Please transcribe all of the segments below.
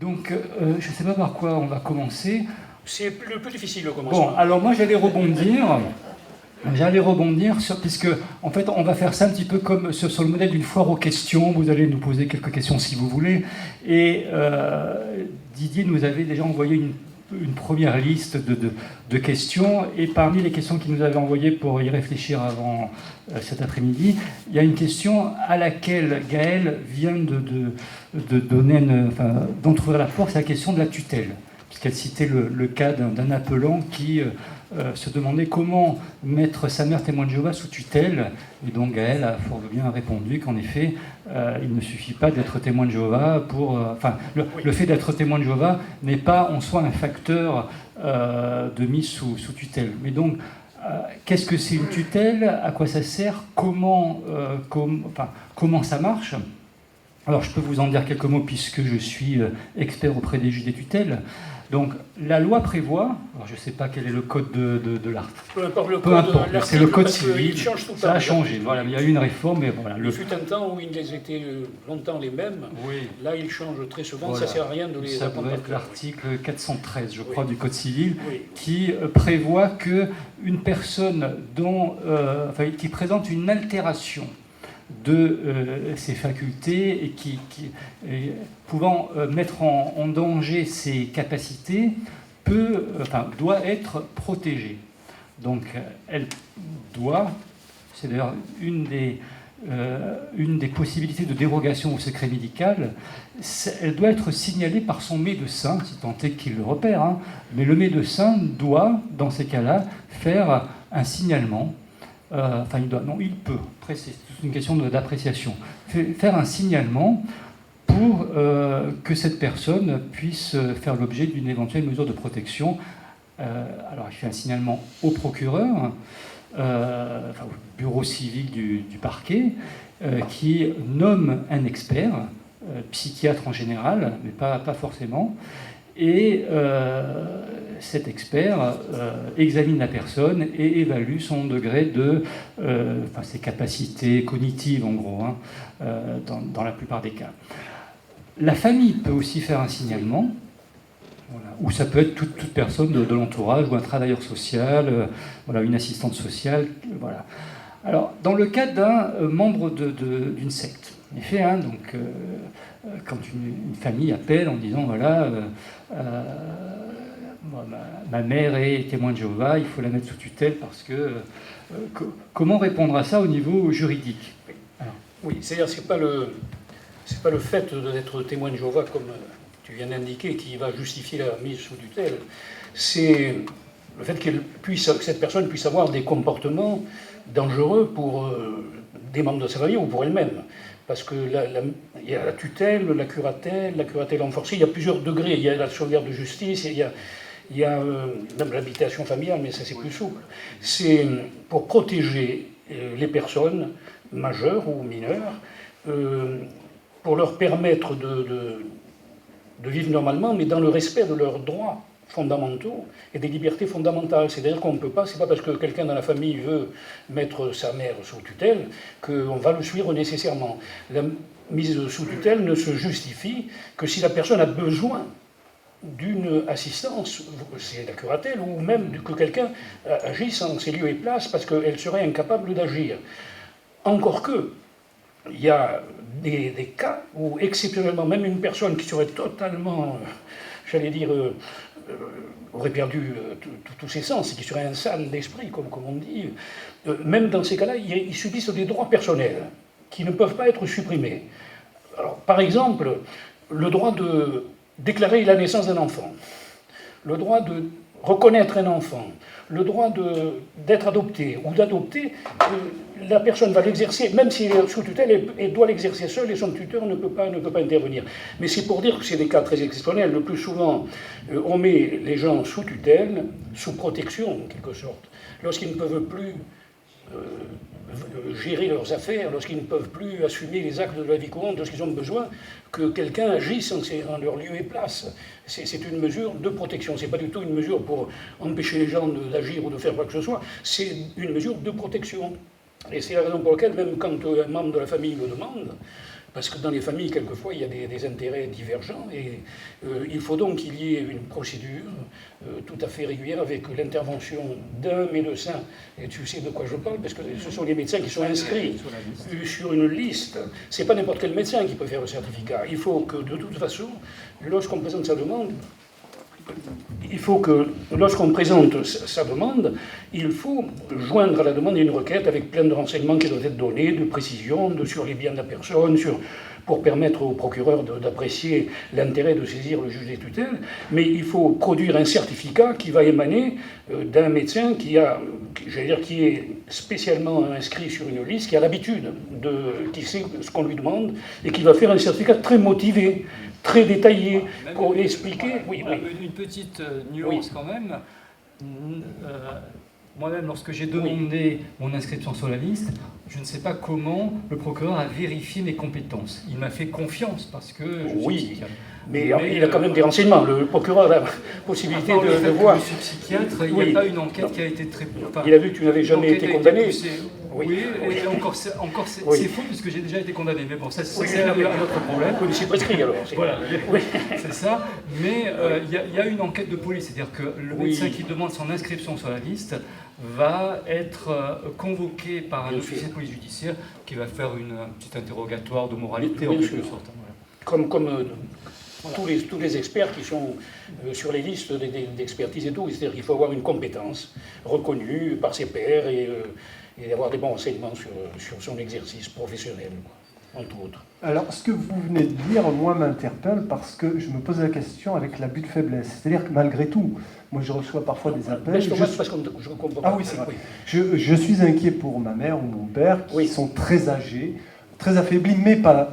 Donc, je ne sais pas par quoi on va commencer. C'est le plus difficile le commencement. Bon, alors moi j'allais rebondir sur, puisque en fait on va faire ça un petit peu comme sur le modèle d'une foire aux questions. Vous allez nous poser quelques questions si vous voulez. Et Didier nous avait déjà envoyé une première liste de questions. Et parmi les questions qu'il nous avait envoyées pour y réfléchir avant cet après-midi, il y a une question à laquelle Gaël vient d'entrouvrir la porte, c'est la question de la tutelle. Puisqu'elle citait le cas d'un appelant qui se demandait comment mettre sa mère témoin de Jéhovah sous tutelle. Et donc Gaël a fort bien répondu qu'en effet, il ne suffit pas d'être témoin de Jéhovah pour... le fait d'être témoin de Jéhovah n'est pas en soi un facteur de mise sous tutelle. Mais donc, qu'est-ce que c'est une tutelle? À quoi ça sert? Comment ça marche? Alors, je peux vous en dire quelques mots puisque je suis expert auprès des juges des tutelles. Donc, la loi prévoit, alors je ne sais pas quel est le code de l'art. Peu importe, c'est le code civil. Il change tout le temps. Ça a changé. Voilà, il y a eu une réforme, mais voilà. Il fut un temps où ils étaient longtemps les mêmes. Oui. Là, ils changent très souvent. Voilà. Ça ne sert à rien de les apprendre. Ça doit être l'article 413, je crois, oui. du code civil, oui. qui prévoit qu'une personne qui présente une altération de ses facultés et pouvant mettre en danger ses capacités doit être protégée. Donc elle doit, c'est d'ailleurs une des possibilités de dérogation au secret médical, elle doit être signalée par son médecin, si tant est qu'il le repère, hein, mais le médecin doit, dans ces cas-là, faire un signalement. Il peut. Après, c'est une question d'appréciation. Faire un signalement pour que cette personne puisse faire l'objet d'une éventuelle mesure de protection. Alors, il fait un signalement au procureur, au bureau civil du parquet, qui nomme un expert, psychiatre en général, mais pas forcément. Et cet expert examine la personne et évalue son degré ses capacités cognitives, en gros, dans la plupart des cas. La famille peut aussi faire un signalement, ou ça peut être toute personne de l'entourage, ou un travailleur social, une assistante sociale. Voilà. Alors, dans le cas d'un membre d'une secte, en effet, quand une famille appelle en disant ma mère est témoin de Jéhovah, il faut la mettre sous tutelle parce que... comment répondre à ça au niveau juridique? Oui, c'est-à-dire que c'est pas le fait d'être témoin de Jéhovah, comme tu viens d'indiquer, qui va justifier la mise sous tutelle. C'est le fait que cette personne puisse avoir des comportements dangereux pour des membres de sa famille ou pour elle-même. Parce que il y a la tutelle, la curatelle renforcée, il y a plusieurs degrés. Il y a la sauvegarde de justice, il y a même l'habitation familiale, mais ça c'est plus souple. C'est pour protéger les personnes majeures ou mineures, pour leur permettre de vivre normalement, mais dans le respect de leurs droits fondamentaux et des libertés fondamentales. C'est-à-dire qu'on ne peut pas, c'est pas parce que quelqu'un dans la famille veut mettre sa mère sous tutelle qu'on va le suivre nécessairement. La mise sous tutelle ne se justifie que si la personne a besoin d'une assistance, c'est la curatelle, ou même que quelqu'un agisse en ses lieux et places parce qu'elle serait incapable d'agir. Encore que, il y a des cas où exceptionnellement, même une personne qui serait totalement, aurait perdu tous ses sens, et qui serait un sale d'esprit, comme on dit, même dans ces cas-là, ils subissent des droits personnels qui ne peuvent pas être supprimés. Alors, par exemple, le droit de déclarer la naissance d'un enfant, le droit de reconnaître un enfant, le droit d'être adopté ou d'adopter, la personne va l'exercer, même s'il est sous tutelle, elle doit l'exercer seule et son tuteur ne peut pas intervenir. Mais c'est pour dire que c'est des cas très exceptionnels. Le plus souvent, on met les gens sous tutelle, sous protection en quelque sorte, lorsqu'ils ne peuvent plus gérer leurs affaires, lorsqu'ils ne peuvent plus assumer les actes de la vie courante, lorsqu'ils ont besoin que quelqu'un agisse en leur lieu et place. C'est une mesure de protection. Ce n'est pas du tout une mesure pour empêcher les gens d'agir ou de faire quoi que ce soit. C'est une mesure de protection. Et c'est la raison pour laquelle, même quand un membre de la famille le demande, Parce que dans les familles, quelquefois, il y a des intérêts divergents et il faut donc qu'il y ait une procédure tout à fait régulière avec l'intervention d'un médecin. Et tu sais de quoi je parle, parce que ce sont les médecins qui sont inscrits sur une liste. Ce n'est pas n'importe quel médecin qui peut faire le certificat. Il faut que, de toute façon, lorsqu'on présente sa demande, il faut joindre à la demande une requête avec plein de renseignements qui doivent être donnés, de précision, sur les biens de la personne, pour permettre au procureur d'apprécier l'intérêt de saisir le juge des tutelles. Mais il faut produire un certificat qui va émaner d'un médecin qui est spécialement inscrit sur une liste, qui a l'habitude, qui sait ce qu'on lui demande, et qui va faire un certificat très motivé, très détaillé, pour expliquer... Oui, oui. Une petite nuance quand même. Moi-même, lorsque j'ai demandé mon inscription sur la liste, je ne sais pas comment le procureur a vérifié mes compétences. Il m'a fait confiance parce que je suis psychiatre. Mais il a quand même des renseignements. Le procureur a la possibilité de voir. Je suis psychiatre, il n'y a pas une enquête qui a été très... Il a vu que tu n'avais jamais été condamné. Oui, et encore c'est faux puisque j'ai déjà été condamné. Mais bon, ça c'est un autre problème. Oui, c'est prescrit alors. Voilà, c'est ça. Mais il y a une enquête de police, c'est-à-dire que le médecin qui demande son inscription sur la liste va être convoqué par un officier de police judiciaire qui va faire un petit interrogatoire de moralité en quelque sorte. Comme tous les experts qui sont sur les listes d'expertise et tout, c'est-à-dire qu'il faut avoir une compétence reconnue par ses pairs et avoir des bons renseignements sur son exercice professionnel, entre autres. Alors, ce que vous venez de dire, moi, m'interpelle parce que je me pose la question avec l'abus de faiblesse. C'est-à-dire que malgré tout, moi, je reçois parfois des appels... Je comprends pas. Ah oui, c'est vrai. Je suis inquiet pour ma mère ou mon père qui sont très âgés, très affaiblis, mais pas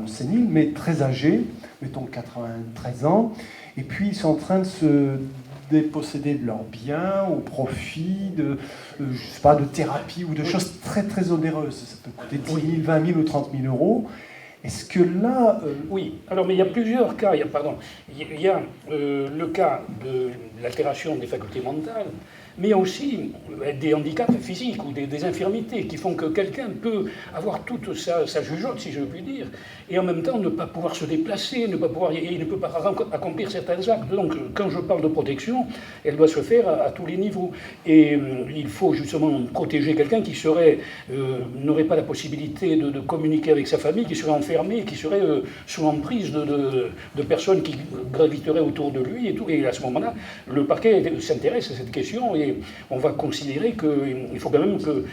séniles, mais très âgés, mettons 93 ans, et puis ils sont en train de se déposséder de leurs biens au profit de thérapie ou de choses très très onéreuses. Ça peut coûter 10 000, 20 000 ou 30 000 euros. Est-ce que là... Oui, alors mais il y a plusieurs cas. Il y a le cas de l'altération des facultés mentales, mais il y a aussi des handicaps physiques ou des infirmités qui font que quelqu'un peut avoir toute sa jugeote, si je puis dire, et en même temps ne pas pouvoir se déplacer, il ne peut pas accomplir certains actes. Donc quand je parle de protection, elle doit se faire à tous les niveaux. Et il faut justement protéger quelqu'un qui n'aurait pas la possibilité de communiquer avec sa famille, qui serait enfermé, qui serait sous l'emprise de personnes qui graviteraient autour de lui et tout. Et à ce moment-là, le parquet s'intéresse à cette question et on va considérer qu'il faut quand même que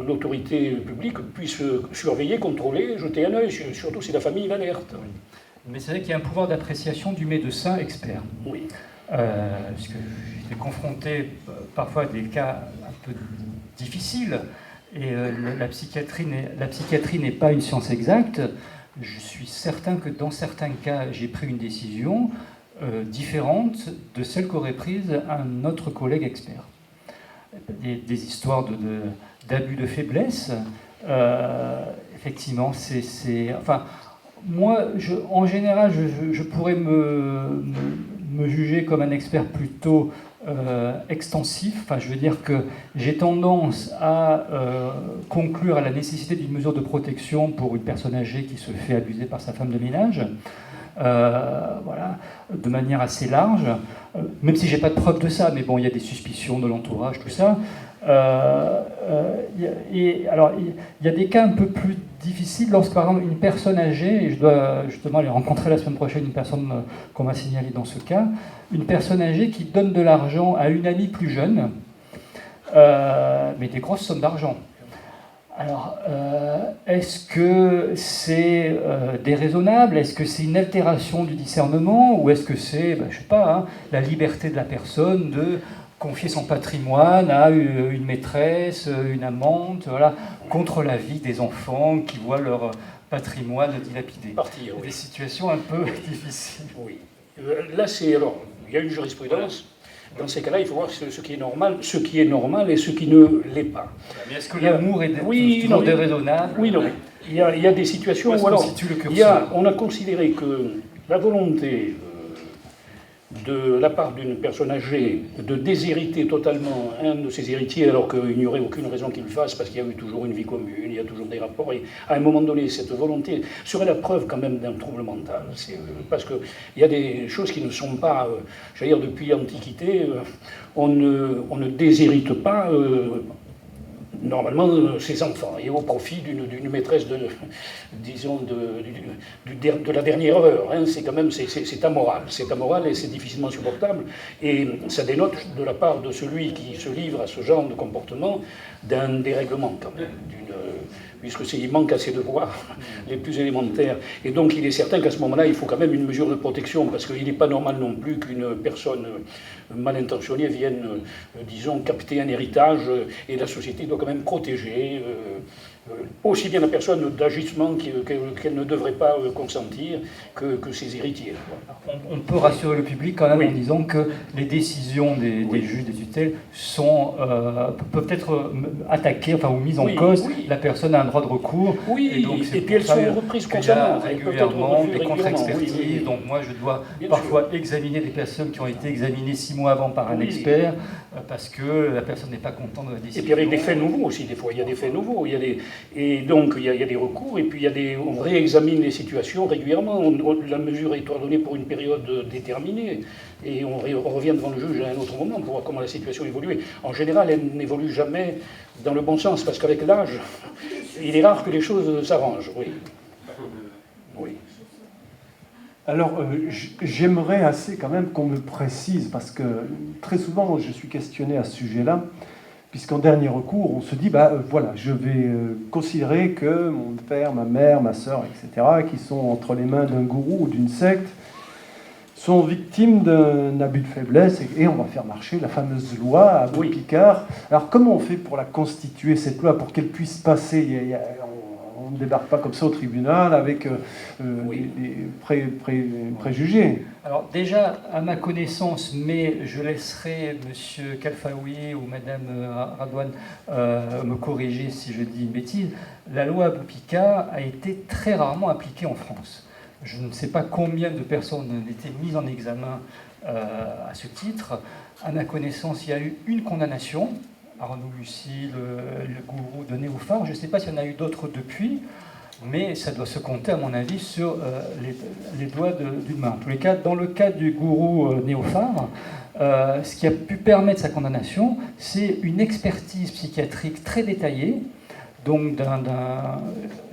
l'autorité publique puisse surveiller, contrôler, jeter un œil, surtout si la famille l'alerte. Mais c'est vrai qu'il y a un pouvoir d'appréciation du médecin expert. Oui. Parce que j'étais confronté parfois à des cas un peu difficiles, et la psychiatrie n'est pas une science exacte. Je suis certain que dans certains cas, j'ai pris une décision différente de celle qu'aurait prise un autre collègue expert. Des histoires d'abus de faiblesse, effectivement, enfin, moi, en général, je pourrais me juger comme un expert plutôt extensif. Enfin, je veux dire que j'ai tendance à conclure à la nécessité d'une mesure de protection pour une personne âgée qui se fait abuser par sa femme de ménage. Voilà, de manière assez large, même si j'ai pas de preuve de ça, mais bon, il y a des suspicions de l'entourage, tout ça. Et alors, il y a des cas un peu plus difficiles lorsque, par exemple, une personne âgée, et je dois justement aller rencontrer la semaine prochaine une personne qu'on m'a signalée dans ce cas, une personne âgée qui donne de l'argent à une amie plus jeune, mais des grosses sommes d'argent. Alors, est-ce que c'est déraisonnable? Est-ce que c'est une altération du discernement? Ou est-ce que c'est, je sais pas, la liberté de la personne de confier son patrimoine à une maîtresse, une amante, voilà, contre l'avis des enfants qui voient leur patrimoine dilapidé? Des situations un peu difficiles. Oui. Là, il y a une jurisprudence. Dans ces cas-là, il faut voir ce qui est normal et ce qui ne l'est pas. Mais est-ce que l'amour est toujours déraisonnable? Oui, non. Il y a des situations où alors, on a considéré que la volonté de la part d'une personne âgée de déshériter totalement un de ses héritiers alors qu'il n'y aurait aucune raison qu'il le fasse parce qu'il y a eu toujours une vie commune, il y a toujours des rapports, et à un moment donné cette volonté serait la preuve quand même d'un trouble mental, parce qu'il y a des choses qui ne sont pas, j'allais dire depuis l'Antiquité, on ne déshérite pas normalement ses enfants, et au profit d'une maîtresse de la dernière heure. Hein. C'est quand même, c'est amoral et c'est difficilement supportable, et ça dénote de la part de celui qui se livre à ce genre de comportement d'un dérèglement quand même, puisqu'il manque à ses devoirs les plus élémentaires. Et donc il est certain qu'à ce moment-là, il faut quand même une mesure de protection, parce qu'il n'est pas normal non plus qu'une personne mal intentionnée vienne, disons, capter un héritage, et la société doit quand même protéger aussi bien la personne d'agissement qu'elle ne devrait pas consentir que ses héritiers. On peut rassurer le public quand même en disant que les décisions des juges des tutelles peuvent être attaquées ou mises en cause. La personne a un droit de recours. Et puis elles sont reprises constamment. Régulièrement, des contre-expertises. Donc moi je dois parfois examiner des personnes qui ont été examinées 6 mois avant par un expert parce que la personne n'est pas contente de la décision. Et puis avec des faits nouveaux aussi, des fois il y a des faits nouveaux. Et donc il y a des recours, et puis on réexamine les situations régulièrement. La mesure est ordonnée pour une période déterminée, et on revient devant le juge à un autre moment pour voir comment la situation évolue. En général, elle n'évolue jamais dans le bon sens, parce qu'avec l'âge, il est rare que les choses s'arrangent. Oui. Alors, j'aimerais assez quand même qu'on me précise, parce que très souvent, je suis questionné à ce sujet-là, puisqu'en dernier recours, on se dit, voilà, je vais considérer que mon père, ma mère, ma sœur, etc., qui sont entre les mains d'un gourou ou d'une secte, sont victimes d'un abus de faiblesse, et on va faire marcher la fameuse loi à bout Picard. Alors, comment on fait pour la constituer, cette loi, pour qu'elle puisse passer? On ne débarque pas comme ça au tribunal avec des préjugés. Alors déjà, à ma connaissance, mais je laisserai M. Kalfaoui ou Mme Radouane me corriger si je dis une bêtise, la loi Boupika a été très rarement appliquée en France. Je ne sais pas combien de personnes ont été mises en examen à ce titre. À ma connaissance, il y a eu une condamnation, Arnaud Lucie, le gourou de Néophar. Je ne sais pas s'il y en a eu d'autres depuis, mais ça doit se compter, à mon avis, sur les doigts d'une main. En tous les cas, dans le cas du gourou Néophar, ce qui a pu permettre sa condamnation, c'est une expertise psychiatrique très détaillée, donc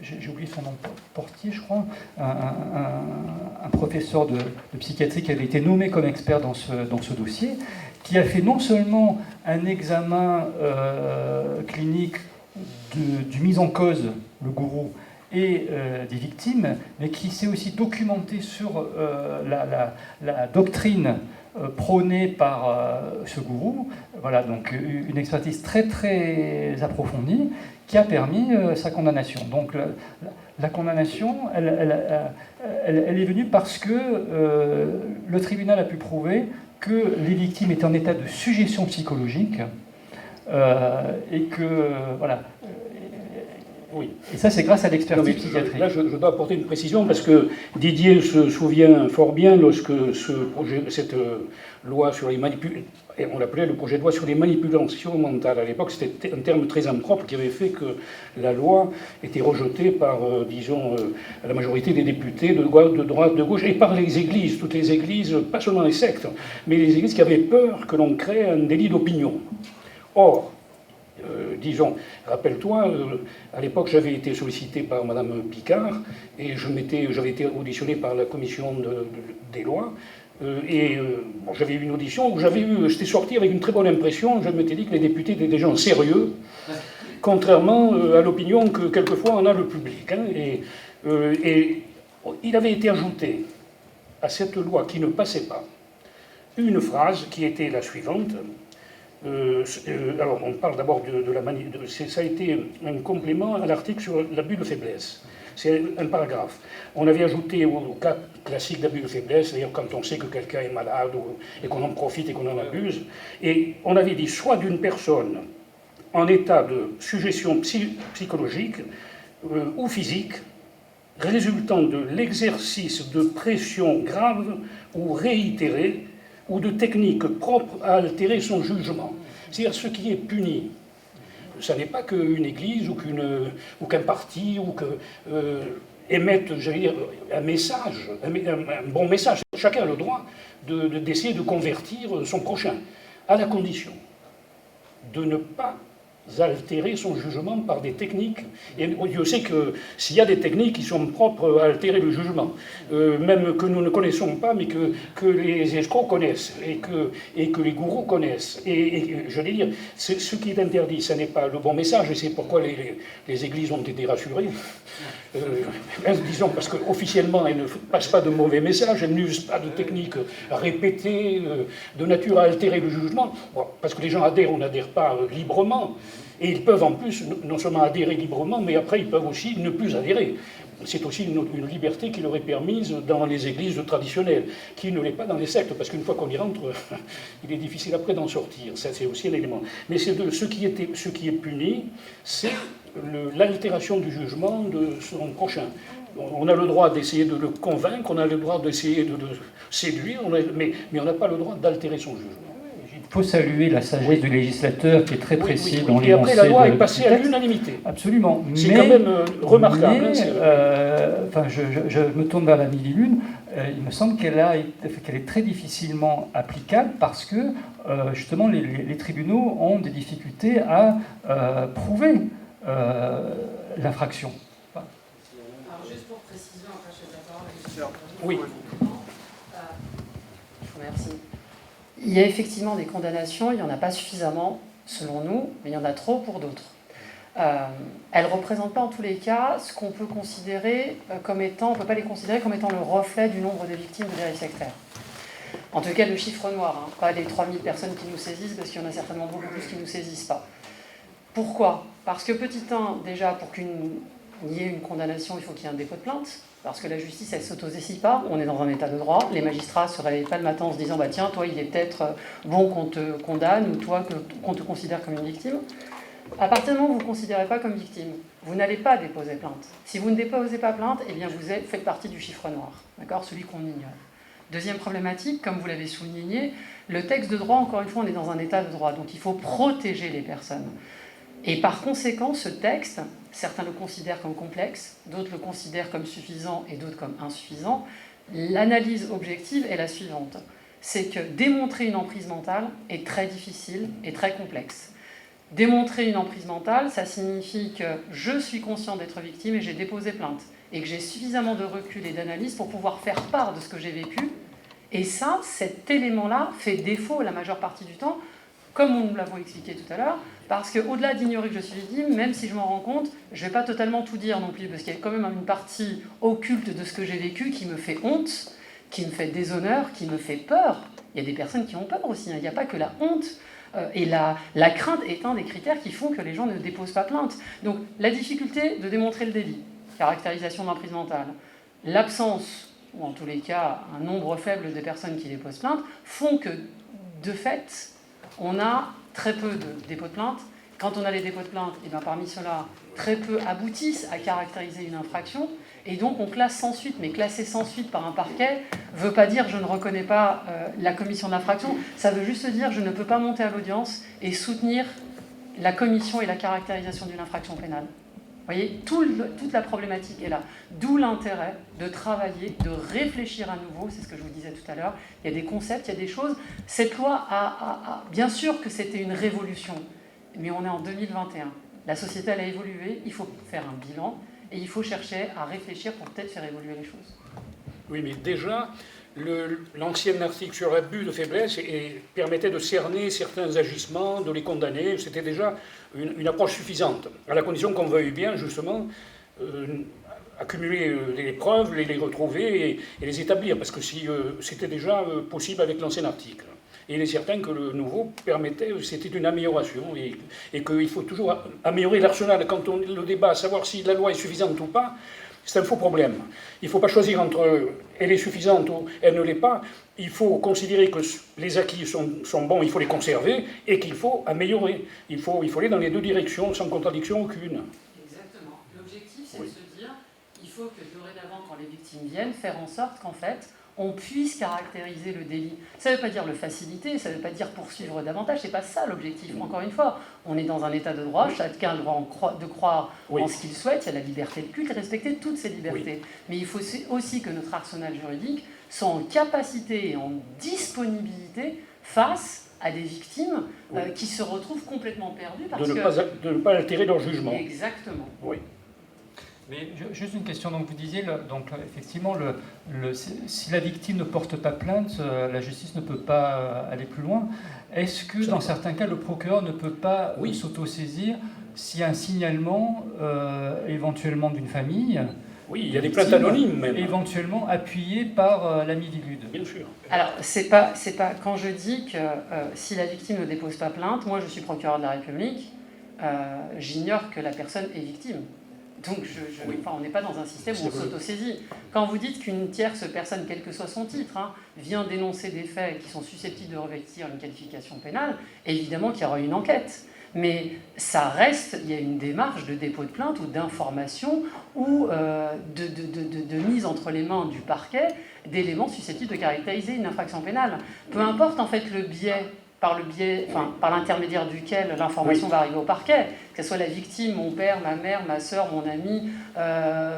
j'ai oublié son nom, Portier, je crois, un professeur de psychiatrie qui avait été nommé comme expert dans ce dossier, qui a fait non seulement un examen clinique du mis en cause, le gourou, et des victimes, mais qui s'est aussi documenté sur la doctrine prônée par ce gourou. Voilà, donc une expertise très très approfondie qui a permis sa condamnation. Donc la condamnation, elle est venue parce que le tribunal a pu prouver que les victimes étaient en état de sujétion psychologique et que, voilà. Oui. Et ça, c'est grâce à l'expertise psychiatrique. Là, je dois apporter une précision, parce que Didier se souvient fort bien lorsque cette loi sur les manipulations, on l'appelait le projet de loi sur les manipulations mentales. À l'époque, c'était un terme très impropre qui avait fait que la loi était rejetée par, disons, la majorité des députés de droite, de gauche, et par les églises, toutes les églises, pas seulement les sectes, mais les églises qui avaient peur que l'on crée un délit d'opinion. Or, disons, rappelle-toi, à l'époque j'avais été sollicité par Mme Picard et j'avais été auditionné par la commission des lois j'avais eu une audition où j'étais sorti avec une très bonne impression. Je m'étais dit que les députés étaient des gens sérieux, contrairement à l'opinion que quelquefois en a le public. Hein, et il avait été ajouté à cette loi qui ne passait pas une phrase qui était la suivante. Alors, on parle d'abord ça a été un complément à l'article sur l'abus de faiblesse. C'est un paragraphe. On avait ajouté au cas classique d'abus de faiblesse, c'est-à-dire quand on sait que quelqu'un est malade et qu'on en profite et qu'on en abuse, et on avait dit soit d'une personne en état de sujétion psychologique ou physique, résultant de l'exercice de pression grave ou réitérée ou de techniques propres à altérer son jugement. C'est-à-dire ce qui est puni. Ça n'est pas qu'une église ou qu'un parti ou que émettent, j'allais dire, un message, un bon message. Chacun a le droit d'essayer de convertir son prochain, à la condition de ne pas altérer son jugement par des techniques. Et Dieu sait que s'il y a des techniques qui sont propres à altérer le jugement, même que nous ne connaissons pas, mais que les escrocs connaissent, et que les gourous connaissent. Et je veux dire, ce qui est interdit, ce n'est pas le bon message, et c'est pourquoi les églises ont été rassurées. Disons, parce qu'officiellement, elles ne passent pas de mauvais messages, elles n'usent pas de techniques répétées, de nature à altérer le jugement, bon, parce que les gens adhèrent ou n'adhèrent pas librement. Et ils peuvent en plus non seulement adhérer librement, mais après ils peuvent aussi ne plus adhérer. C'est aussi une liberté qui leur est permise dans les églises traditionnelles, qui ne l'est pas dans les sectes, parce qu'une fois qu'on y rentre, il est difficile après d'en sortir. Ça, c'est aussi un élément. Mais ce qui est puni, c'est l'altération du jugement de son prochain. On a le droit d'essayer de le convaincre, on a le droit d'essayer de le séduire, mais on n'a pas le droit d'altérer son jugement. Il faut saluer la sagesse du législateur qui est très précis dans l'énoncé. Et après, la loi est passée à l'unanimité. Absolument. C'est quand même remarquable. Enfin, je me tourne vers la Midi-Lune. Il me semble qu'elle est très difficilement applicable parce que, justement, les tribunaux ont des difficultés à prouver l'infraction. Alors, juste pour précision, après je vais d'abord. Oui. Merci. Il y a effectivement des condamnations, il n'y en a pas suffisamment, selon nous, mais il y en a trop pour d'autres. Elles ne représentent pas en tous les cas ce qu'on peut considérer comme étant, on ne peut pas les considérer comme étant le reflet du nombre de victimes de dérives sectaires. En tout cas, le chiffre noir, hein, pas les 3000 personnes qui nous saisissent, parce qu'il y en a certainement beaucoup plus qui ne nous saisissent pas. Pourquoi ? Parce que petit 1, déjà, pour qu'il y ait une condamnation, il faut qu'il y ait un dépôt de plainte. Parce que la justice, elle ne s'autosaisit pas, on est dans un état de droit, les magistrats ne se réveillent pas le matin en se disant bah, « tiens, toi, il est peut-être bon qu'on te condamne, ou toi, qu'on te considère comme une victime ». À partir du moment où vous ne vous considérez pas comme victime, vous n'allez pas déposer plainte. Si vous ne déposez pas plainte, eh bien vous faites partie du chiffre noir, d'accord, celui qu'on ignore. Deuxième problématique, comme vous l'avez souligné, le texte de droit, encore une fois, on est dans un état de droit, donc il faut protéger les personnes. Et par conséquent, ce texte, certains le considèrent comme complexe, d'autres le considèrent comme suffisant et d'autres comme insuffisant. L'analyse objective est la suivante. C'est que démontrer une emprise mentale est très difficile et très complexe. Démontrer une emprise mentale, ça signifie que je suis conscient d'être victime et j'ai déposé plainte. Et que j'ai suffisamment de recul et d'analyse pour pouvoir faire part de ce que j'ai vécu. Et ça, cet élément-là fait défaut la majeure partie du temps, comme nous l'avons expliqué tout à l'heure, parce qu'au-delà d'ignorer que je suis victime, même si je m'en rends compte, je ne vais pas totalement tout dire non plus, parce qu'il y a quand même une partie occulte de ce que j'ai vécu qui me fait honte, qui me fait déshonneur, qui me fait peur. Il y a des personnes qui ont peur aussi, hein. Il n'y a pas que la honte. Et la crainte est un des critères qui font que les gens ne déposent pas plainte. Donc la difficulté de démontrer le délit, caractérisation de l'emprise mentale, l'absence, ou en tous les cas un nombre faible de personnes qui déposent plainte, font que, de fait, on a très peu de dépôts de plainte. Quand on a les dépôts de plainte, et bien parmi ceux-là, très peu aboutissent à caractériser une infraction. Et donc on classe sans suite. Mais classer sans suite par un parquet ne veut pas dire je ne reconnais pas la commission de l'infraction. Ça veut juste dire je ne peux pas monter à l'audience et soutenir la commission et la caractérisation d'une infraction pénale. Vous voyez, toute la problématique est là. D'où l'intérêt de travailler, de réfléchir à nouveau, c'est ce que je vous disais tout à l'heure. Il y a des concepts, il y a des choses. Cette loi bien sûr que c'était une révolution, mais on est en 2021. La société, elle a évolué, il faut faire un bilan, et il faut chercher à réfléchir pour peut-être faire évoluer les choses. Oui, mais déjà, l'ancien article sur l'abus de faiblesse permettait de cerner certains agissements, de les condamner. C'était déjà une approche suffisante, à la condition qu'on veuille bien, justement, accumuler les preuves, les retrouver et les établir, parce que c'était déjà possible avec l'ancien article. Et il est certain que le nouveau permettait, c'était une amélioration, et qu'il faut toujours améliorer l'arsenal. Quand on le débat, savoir si la loi est suffisante ou pas, c'est un faux problème. Il ne faut pas choisir entre elle est suffisante ou elle ne l'est pas. Il faut considérer que les acquis sont bons, il faut les conserver, et qu'il faut améliorer. Il faut aller dans les deux directions, sans contradiction aucune. Exactement. L'objectif, c'est de se dire, il faut que dorénavant, quand les victimes viennent, faire en sorte qu'en fait, on puisse caractériser le délit. Ça ne veut pas dire le faciliter, ça ne veut pas dire poursuivre davantage, c'est pas ça l'objectif. Encore une fois, on est dans un état de droit, chacun a le droit de croire en ce qu'il souhaite, il y a la liberté de culte, respecter toutes ces libertés. Mais il faut aussi que notre arsenal juridique soit en capacité et en disponibilité face à des victimes qui se retrouvent complètement perdues parce de ne pas altérer leur jugement. Exactement. Oui. Mais juste une question, donc vous disiez, donc effectivement, si la victime ne porte pas plainte, la justice ne peut pas aller plus loin. Est-ce que dans certains cas, le procureur ne peut pas s'autosaisir s'il y a un signalement éventuellement d'une famille? Oui, il y a des plaintes anonymes même. Éventuellement appuyées par l'ami Vilude. Bien sûr. Alors, c'est pas quand je dis que si la victime ne dépose pas plainte, moi je suis procureur de la République, j'ignore que la personne est victime. Donc, on n'est pas dans un système où on s'autosaisit. Quand vous dites qu'une tierce personne, quel que soit son titre, vient dénoncer des faits qui sont susceptibles de revêtir une qualification pénale, évidemment qu'il y aura une enquête. Mais ça reste, il y a une démarche de dépôt de plainte ou d'information ou de mise entre les mains du parquet d'éléments susceptibles de caractériser une infraction pénale. Peu importe en fait le biais par l'intermédiaire duquel l'information va arriver au parquet, que ce soit la victime, mon père, ma mère, ma soeur, mon ami,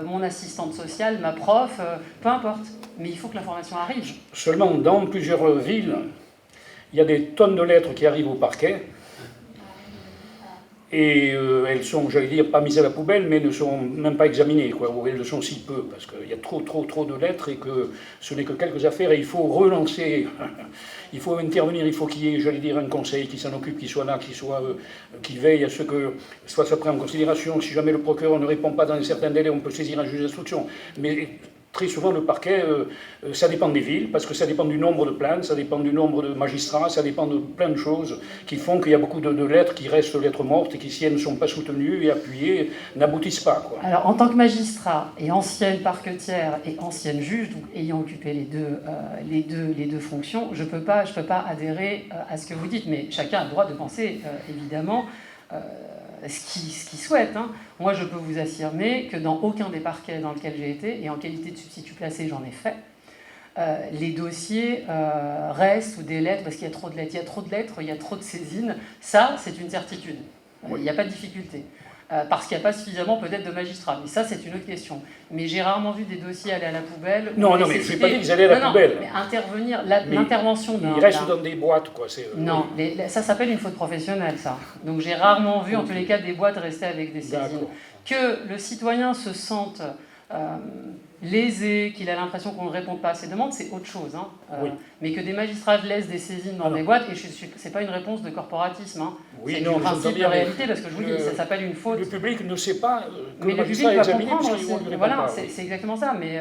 mon assistante sociale, ma prof, peu importe. Mais il faut que l'information arrive. Seulement, dans plusieurs villes, il y a des tonnes de lettres qui arrivent au parquet et elles sont, j'allais dire, pas mises à la poubelle, mais ne sont même pas examinées, quoi, ou elles le sont si peu, parce qu'il y a trop de lettres et que ce n'est que quelques affaires et il faut relancer, il faut intervenir, il faut qu'il y ait, j'allais dire, un conseil qui s'en occupe, qui soit là, qui veille à ce que soit pris en considération. Si jamais le procureur ne répond pas dans un certain délai, on peut saisir un juge d'instruction. Mais très souvent, le parquet, ça dépend des villes, parce que ça dépend du nombre de plaintes, ça dépend du nombre de magistrats, ça dépend de plein de choses qui font qu'il y a beaucoup de lettres qui restent lettres mortes et qui, si elles ne sont pas soutenues et appuyées, n'aboutissent pas, quoi. Alors, en tant que magistrat et ancienne parquetière et ancienne juge, donc ayant occupé les deux fonctions, je peux pas adhérer à ce que vous dites, mais chacun a le droit de penser, évidemment, ce qu'il souhaite. Moi, je peux vous affirmer que dans aucun des parquets dans lesquels j'ai été, et en qualité de substitut placé, j'en ai fait, les dossiers restent ou des lettres, parce qu'il y a trop de lettres. Il y a trop de lettres, il y a trop de saisines. Ça, c'est une certitude. Il n'y a pas de difficulté. Parce qu'il n'y a pas suffisamment peut-être de magistrats. Mais ça, c'est une autre question. Mais j'ai rarement vu des dossiers aller à la poubelle. Non, mais je n'ai pas dit qu'ils allaient à la poubelle. Mais intervenir, l'intervention d'un... Ils restent dans des boîtes, quoi. Non, ça s'appelle une faute professionnelle, ça. Donc j'ai rarement vu, en tous les cas, des boîtes rester avec des saisines. Que le citoyen se sente lésé, qu'il a l'impression qu'on ne répond pas à ses demandes, c'est autre chose. Mais que des magistrats laissent des saisines dans des boîtes, et ce n'est pas une réponse de corporatisme. C'est du principe de réalité, parce que je vous dis, ça s'appelle une faute. Le public ne sait pas que mais le magistrat va examiner comprendre. Voilà, c'est exactement ça. Mais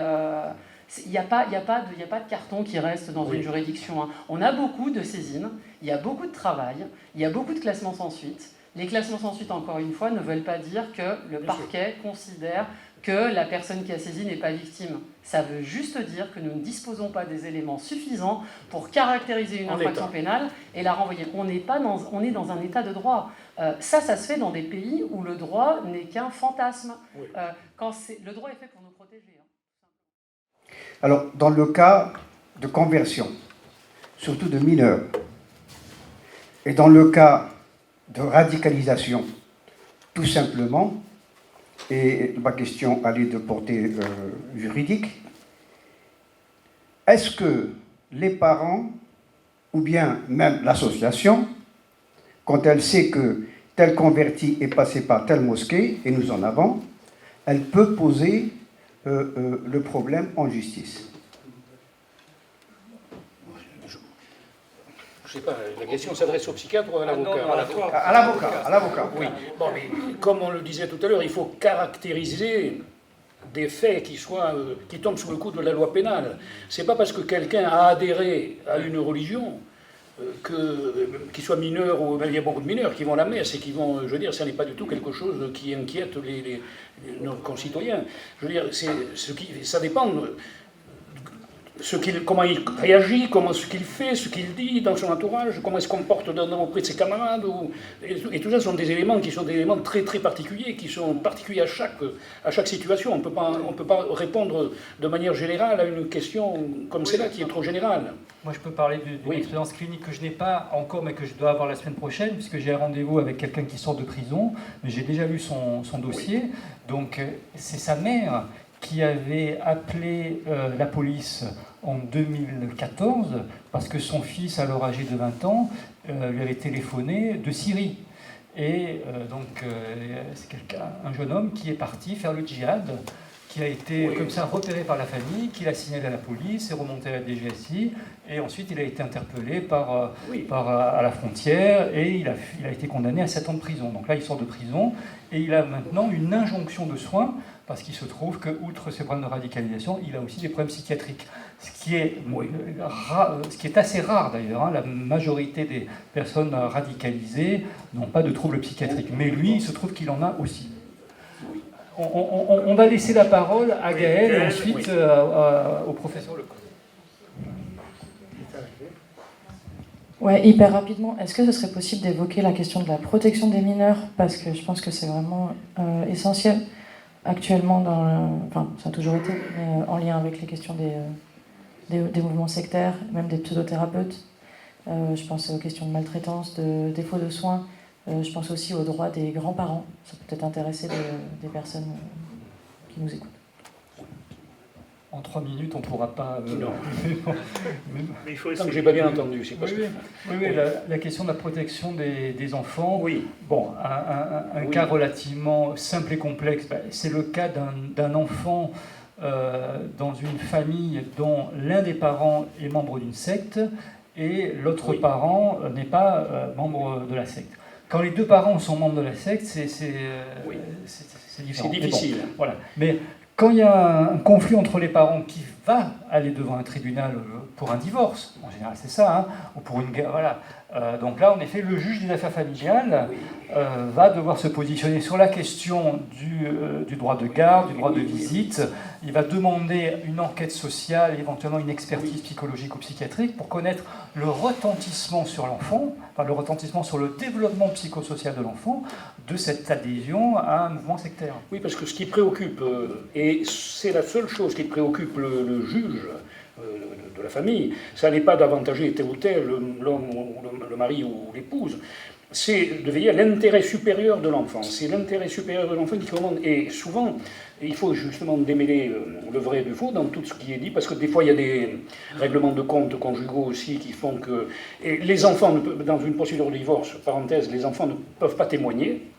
il n'y a pas de carton qui reste dans une juridiction. On a beaucoup de saisines, il y a beaucoup de travail, il y a beaucoup de classements sans suite. Les classements sans suite, encore une fois, ne veulent pas dire que le parquet considère que la personne qui a saisi n'est pas victime. Ça veut juste dire que nous ne disposons pas des éléments suffisants pour caractériser une infraction pénale et la renvoyer. On est dans un état de droit. Ça se fait dans des pays où le droit n'est qu'un fantasme. Le droit est fait pour nous protéger. Alors, dans le cas de conversion, surtout de mineurs, et dans le cas de radicalisation, tout simplement, et ma question allait de portée juridique, est-ce que les parents, ou bien même l'association, quand elle sait que tel converti est passé par telle mosquée, et nous en avons, elle peut poser le problème en justice? Je ne sais pas, la question s'adresse au psychiatre ou à l'avocat? À l'avocat. Oui. Bon, mais comme on le disait tout à l'heure, il faut caractériser des faits qui tombent sous le coup de la loi pénale. C'est pas parce que quelqu'un a adhéré à une religion qu'il soit mineur, ou il y a beaucoup de mineurs qui vont à la messe et qui vont, je veux dire, ça n'est pas du tout quelque chose qui inquiète nos concitoyens. Je veux dire, ça dépend. comment il réagit, ce qu'il fait, ce qu'il dit dans son entourage, comment il se comporte auprès de ses camarades. Et tout ça sont des éléments qui sont des éléments très très particuliers, qui sont particuliers à chaque situation. On ne peut pas répondre de manière générale à une question comme celle-là, qui est trop générale. Moi, je peux parler d'une expérience clinique que je n'ai pas encore, mais que je dois avoir la semaine prochaine, puisque j'ai un rendez-vous avec quelqu'un qui sort de prison, mais j'ai déjà lu son dossier. Donc, c'est sa mère qui avait appelé la police en 2014 parce que son fils, alors âgé de 20 ans, lui avait téléphoné de Syrie. Et c'est un jeune homme qui est parti faire le djihad, qui a été comme ça repéré par la famille, qui l'a signalé à la police, est remonté à la DGSI, et ensuite il a été interpellé à la frontière, et il a été condamné à 7 ans de prison. Donc là, il sort de prison, et il a maintenant une injonction de soins, parce qu'il se trouve que, outre ses problèmes de radicalisation, il a aussi des problèmes psychiatriques. Ce qui est assez rare d'ailleurs. Hein. La majorité des personnes radicalisées n'ont pas de troubles psychiatriques. Mais lui, il se trouve qu'il en a aussi. On va laisser la parole à Gaël et ensuite au professeur Lecoq. Ouais, hyper rapidement, est-ce que ce serait possible d'évoquer la question de la protection des mineurs? Parce que je pense que c'est vraiment essentiel actuellement, ça a toujours été, mais en lien avec les questions des mouvements sectaires, même des pseudothérapeutes. Je pense aux questions de maltraitance, de défaut de soins. Je pense aussi aux droits des grands-parents. Ça peut peut-être intéresser des personnes qui nous écoutent. En 3 minutes, on ne pourra pas... Non. Mais il faut essayer. J'ai pas bien entendu. Oui, la question de la protection des enfants. Oui. Bon, un cas relativement simple et complexe, c'est le cas d'un enfant dans une famille dont l'un des parents est membre d'une secte et l'autre parent n'est pas membre de la secte. Quand les deux parents sont membres de la secte, c'est différent. C'est difficile. Mais bon, voilà. Mais quand il y a un conflit entre les parents qui va aller devant un tribunal pour un divorce, en général c'est ça, hein, ou pour une guerre, voilà. Donc là, en effet, le juge des affaires familiales va devoir se positionner sur la question du droit de garde, du droit de visite. Il va demander une enquête sociale, éventuellement une expertise psychologique ou psychiatrique pour connaître le retentissement sur l'enfant, enfin le retentissement sur le développement psychosocial de l'enfant, de cette adhésion à un mouvement sectaire. Oui, parce que ce qui préoccupe, et c'est la seule chose qui préoccupe le juge de la famille, ça n'est pas d'avantager tel ou tel, l'homme ou le mari ou l'épouse, c'est de veiller à l'intérêt supérieur de l'enfant. C'est l'intérêt supérieur de l'enfant qui commande. Et souvent, il faut justement démêler le vrai du faux dans tout ce qui est dit, parce que des fois, il y a des règlements de compte conjugaux aussi qui font que... Et les enfants, dans une procédure de divorce, parenthèse, les enfants ne peuvent pas témoigner.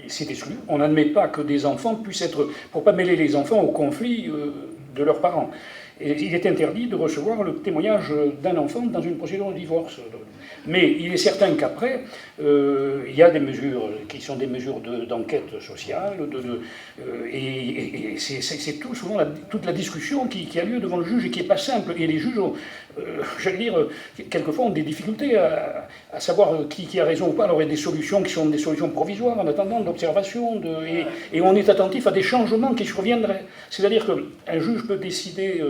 C'est exclu. On n'admet pas que des enfants puissent être... Pour ne pas mêler les enfants au conflit de leurs parents. Et il est interdit de recevoir le témoignage d'un enfant dans une procédure de divorce. Mais il est certain qu'après, il y a des mesures qui sont des mesures d'enquête sociale, et c'est tout souvent toute la discussion qui a lieu devant le juge et qui n'est pas simple. Et les juges, j'allais dire, quelquefois ont des difficultés à savoir qui a raison ou pas. Alors il y a des solutions qui sont des solutions provisoires en attendant d'observation, et on est attentif à des changements qui surviendraient. C'est-à-dire qu'un juge peut décider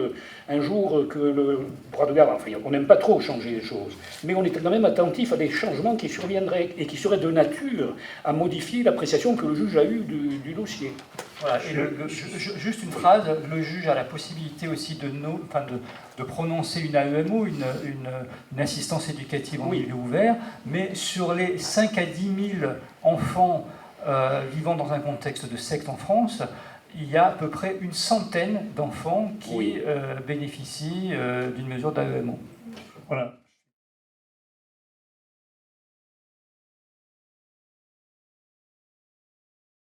un jour que le droit de garde, enfin on n'aime pas trop changer les choses, mais on est quand même attentif à des changements qui surviendraient et qui seraient de nature à modifier l'appréciation que le juge a eue du dossier. Voilà, et juste une phrase, le juge a la possibilité aussi de prononcer une AEMO, une assistance éducative en milieu ouvert, mais sur les 5 à 10 000 enfants vivant dans un contexte de secte en France, il y a à peu près une centaine d'enfants qui bénéficient d'une mesure d'AEMO. Voilà.